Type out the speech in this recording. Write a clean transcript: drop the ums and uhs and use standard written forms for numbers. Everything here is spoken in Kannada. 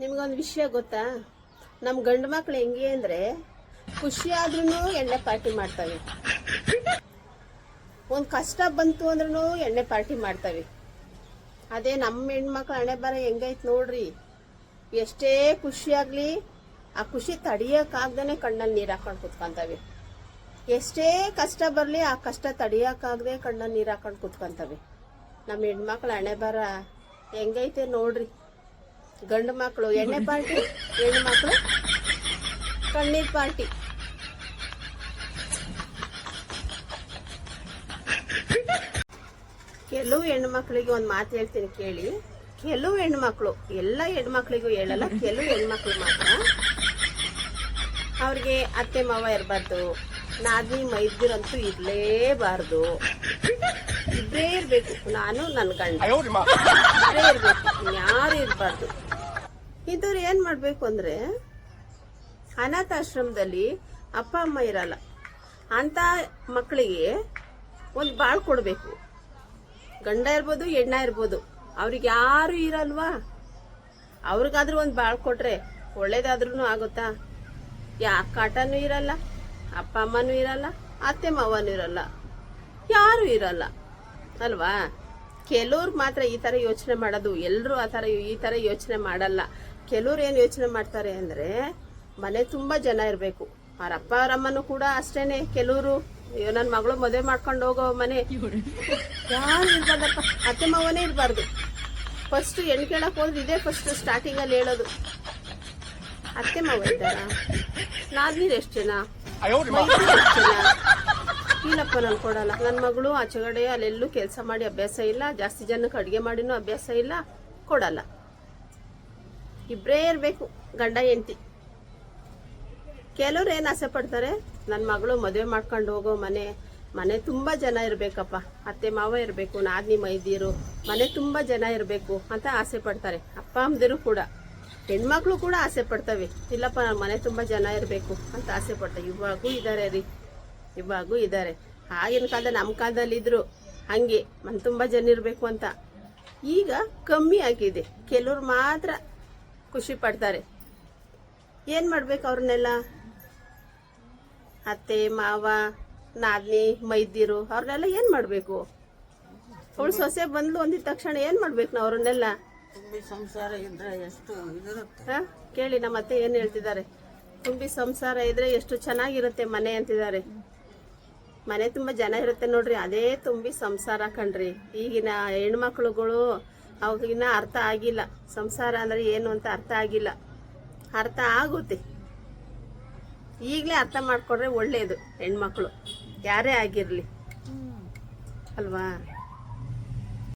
ನಿಮ್ಗೊಂದು ವಿಷಯ ಗೊತ್ತಾ? ನಮ್ಮ ಗಂಡು ಮಕ್ಳು ಹೆಂಗೆ ಅಂದರೆ ಖುಷಿ ಆದ್ರೂ ಎಣ್ಣೆ ಪಾರ್ಟಿ ಮಾಡ್ತವೆ, ಒಂದು ಕಷ್ಟ ಬಂತು ಅಂದ್ರೂ ಎಣ್ಣೆ ಪಾರ್ಟಿ ಮಾಡ್ತವೆ. ಅದೇ ನಮ್ಮ ಹೆಣ್ಮಕ್ಳು ಹಣೆ ಬರ ಹೆಂಗೈತೆ ನೋಡ್ರಿ. ಎಷ್ಟೇ ಖುಷಿಯಾಗಲಿ ಆ ಖುಷಿ ತಡಿಯೋಕ್ಕಾಗ್ದೇ ಕಣ್ಣಲ್ಲಿ ನೀರು ಹಾಕೊಂಡು ಕುತ್ಕೊಂತವೆ. ಎಷ್ಟೇ ಕಷ್ಟ ಬರಲಿ ಆ ಕಷ್ಟ ತಡಿಯೋಕ್ಕಾಗದೆ ಕಣ್ಣಲ್ಲಿ ನೀರು ಹಾಕೊಂಡು ಕುತ್ಕೊಂತವೆ. ನಮ್ಮ ಹೆಣ್ಮಕ್ಳು ಹಣೆ ಬರ ಹೆಂಗೈತೆ ನೋಡ್ರಿ. ಗಂಡು ಮಕ್ಕಳು ಎಣ್ಣೆ ಪಾರ್ಟಿ, ಹೆಣ್ಣು ಮಕ್ಕಳು ಕಣ್ಣೀರ್ ಪಾರ್ಟಿ. ಕೆಲವು ಹೆಣ್ಣು ಮಕ್ಕಳಿಗೆ ಒಂದು ಮಾತು ಹೇಳ್ತೀನಿ ಕೇಳಿ. ಕೆಲವು ಹೆಣ್ಮಕ್ಳು, ಎಲ್ಲ ಹೆಣ್ಮಕ್ಳಿಗೂ ಹೇಳಲ್ಲ, ಕೆಲವು ಹೆಣ್ಮಕ್ಳು ಮಾತ್ರ ಅವ್ರಿಗೆ ಅತ್ತೆ ಮಾವ ಇರಬಾರ್ದು, ನಾದಿನಿ ಮೈದ್ದಿರಂತೂ ಇರಲೇಬಾರ್ದು, ಇಬ್ಬರೇ ಇರಬೇಕು, ನಾನು ನನ್ನ ಗಂಡ ಇಬ್ಬರೇ ಇರಬೇಕು, ಯಾರು ಇರಬಾರ್ದು. ಇಂಥವ್ರು ಏನು ಮಾಡಬೇಕು ಅಂದರೆ, ಅನಾಥಾಶ್ರಮದಲ್ಲಿ ಅಪ್ಪ ಅಮ್ಮ ಇರಲ್ಲ ಅಂಥ ಮಕ್ಕಳಿಗೆ ಒಂದು ಬಾಳ್ ಕೊಡಬೇಕು. ಗಂಡ ಇರ್ಬೋದು, ಹೆಣ್ಣ ಇರ್ಬೋದು, ಅವ್ರಿಗೆ ಯಾರು ಇರಲ್ವಾ, ಅವ್ರಿಗಾದ್ರೂ ಒಂದು ಬಾಳ್ ಕೊಟ್ರೆ ಒಳ್ಳೇದಾದ್ರೂ ಆಗುತ್ತಾ? ಕಾಟನೂ ಇರಲ್ಲ, ಅಪ್ಪ ಅಮ್ಮನೂ ಇರಲ್ಲ, ಅತ್ತೆ ಮಾವನೂ ಇರಲ್ಲ, ಯಾರು ಇರಲ್ಲ ಅಲ್ವಾ? ಕೆಲವ್ರು ಮಾತ್ರ ಈ ಥರ ಯೋಚನೆ ಮಾಡೋದು, ಎಲ್ಲರೂ ಈ ಥರ ಯೋಚನೆ ಮಾಡಲ್ಲ. ಕೆಲವ್ರು ಏನು ಯೋಚನೆ ಮಾಡ್ತಾರೆ ಅಂದರೆ, ಮನೆ ತುಂಬ ಜನ ಇರಬೇಕು, ಅವ್ರ ಅಪ್ಪ ಅವರಮ್ಮನೂ ಕೂಡ ಅಷ್ಟೇನೆ. ಕೆಲವರು ನನ್ನ ಮಗಳು ಮದುವೆ ಮಾಡ್ಕೊಂಡು ಹೋಗೋ ಮನೆ ಯಾರು ಇರ್ಬಾರ್ದಪ್ಪ, ಅತ್ತೆ ಮಾವನೇ ಇರಬಾರ್ದು. ಫಸ್ಟ್ ಹೆಣ್ಣು ಕೇಳಕ್ಕೆ ಹೋದ್ರೆ ಇದೇ ಫಸ್ಟ್ ಸ್ಟಾರ್ಟಿಂಗಲ್ಲಿ ಹೇಳೋದು, ಅತ್ತೆ ಮಾವ ಇದ್ದಾರ, ನಾದ್ನೀರು ಎಷ್ಟು ಜನ, ಎಷ್ಟು ಜನ, ಇಲ್ಲಪ್ಪ ನಾನು ಕೊಡಲ್ಲ. ನನ್ನ ಮಗಳು ಆಚೆಗಡೆ ಅಲ್ಲೆಲ್ಲೂ ಕೆಲಸ ಮಾಡಿ ಅಭ್ಯಾಸ ಇಲ್ಲ, ಜಾಸ್ತಿ ಜನಕ್ಕೆ ಅಡುಗೆ ಮಾಡಿನೂ ಅಭ್ಯಾಸ ಇಲ್ಲ, ಕೊಡಲ್ಲ. ಇಬ್ಬರೇ ಇರಬೇಕು ಗಂಡ ಹೆಂಡತಿ. ಕೆಲವ್ರು ಏನು ಆಸೆ ಪಡ್ತಾರೆ, ನನ್ನ ಮಗಳು ಮದುವೆ ಮಾಡ್ಕೊಂಡು ಹೋಗೋ ಮನೆ ತುಂಬ ಜನ ಇರಬೇಕಪ್ಪ, ಅತ್ತೆ ಮಾವ ಇರಬೇಕು, ನಾದ್ನಿ ಮೈದೀರು, ಮನೆ ತುಂಬ ಜನ ಇರಬೇಕು ಅಂತ ಆಸೆ ಪಡ್ತಾರೆ. ಅಪ್ಪ ಅಮ್ಮದಿರು ಕೂಡ, ಹೆಣ್ಮಕ್ಳು ಕೂಡ ಆಸೆ ಪಡ್ತವೆ, ಇಲ್ಲಪ್ಪ ನನ್ನ ಮನೆ ತುಂಬ ಜನ ಇರಬೇಕು ಅಂತ ಆಸೆ ಪಡ್ತವೆ. ಇವಾಗೂ ಇದ್ದಾರೆ ರೀ, ಇವಾಗೂ ಇದ್ದಾರೆ. ಆಗಿನ ಕಾಲದಲ್ಲಿ ನಮ್ಮ ಕಾಲದಲ್ಲಿ ಇದ್ರು ಹಾಗೆ ಮನೆ ತುಂಬ ಜನ ಇರಬೇಕು ಅಂತ. ಈಗ ಕಮ್ಮಿ ಆಗಿದೆ, ಕೆಲವ್ರು ಮಾತ್ರ ಖುಷಿ ಪಡ್ತಾರೆ. ಏನು ಮಾಡ್ಬೇಕು ಅವ್ರನ್ನೆಲ್ಲ? ಅತ್ತೆ ಮಾವ ನಾದ್ನಿ ಮೈದಿರು ಅವ್ರನ್ನೆಲ್ಲ ಏನು ಮಾಡಬೇಕು? ಅವಳು ಸೊಸೆ ಬಂದ್ಲು ಅಂದಿದ ತಕ್ಷಣ ಏನು ಮಾಡ್ಬೇಕು ನಾವು ಅವ್ರನ್ನೆಲ್ಲ? ಸಂಸಾರ ಇದ್ರೆ ಎಷ್ಟು ಇದಿರುತ್ತೆ. ಕೇಳಿ ನಮ್ಮ ಅತ್ತೆ ಏನು ಹೇಳ್ತಿದ್ದಾರೆ, ತುಂಬಿ ಸಂಸಾರ ಇದ್ರೆ ಎಷ್ಟು ಚೆನ್ನಾಗಿರುತ್ತೆ ಮನೆ ಅಂತಿದ್ದಾರೆ. ಮನೆ ತುಂಬ ಜನ ಇರುತ್ತೆ ನೋಡ್ರಿ, ಅದೇ ತುಂಬಿ ಸಂಸಾರ ಕಣ್ರಿ. ಈಗಿನ ಹೆಣ್ಮಕ್ಳುಗಳು ಅವ್ರಿಗಿನ್ನ ಅರ್ಥ ಆಗಿಲ್ಲ, ಸಂಸಾರ ಅಂದ್ರೆ ಏನು ಅಂತ ಅರ್ಥ ಆಗಿಲ್ಲ. ಅರ್ಥ ಆಗುತ್ತೆ, ಈಗಲೇ ಅರ್ಥ ಮಾಡ್ಕೊಂಡ್ರೆ ಒಳ್ಳೇದು. ಹೆಣ್ಮಕ್ಳು ಯಾರೇ ಆಗಿರಲಿ ಅಲ್ವಾ?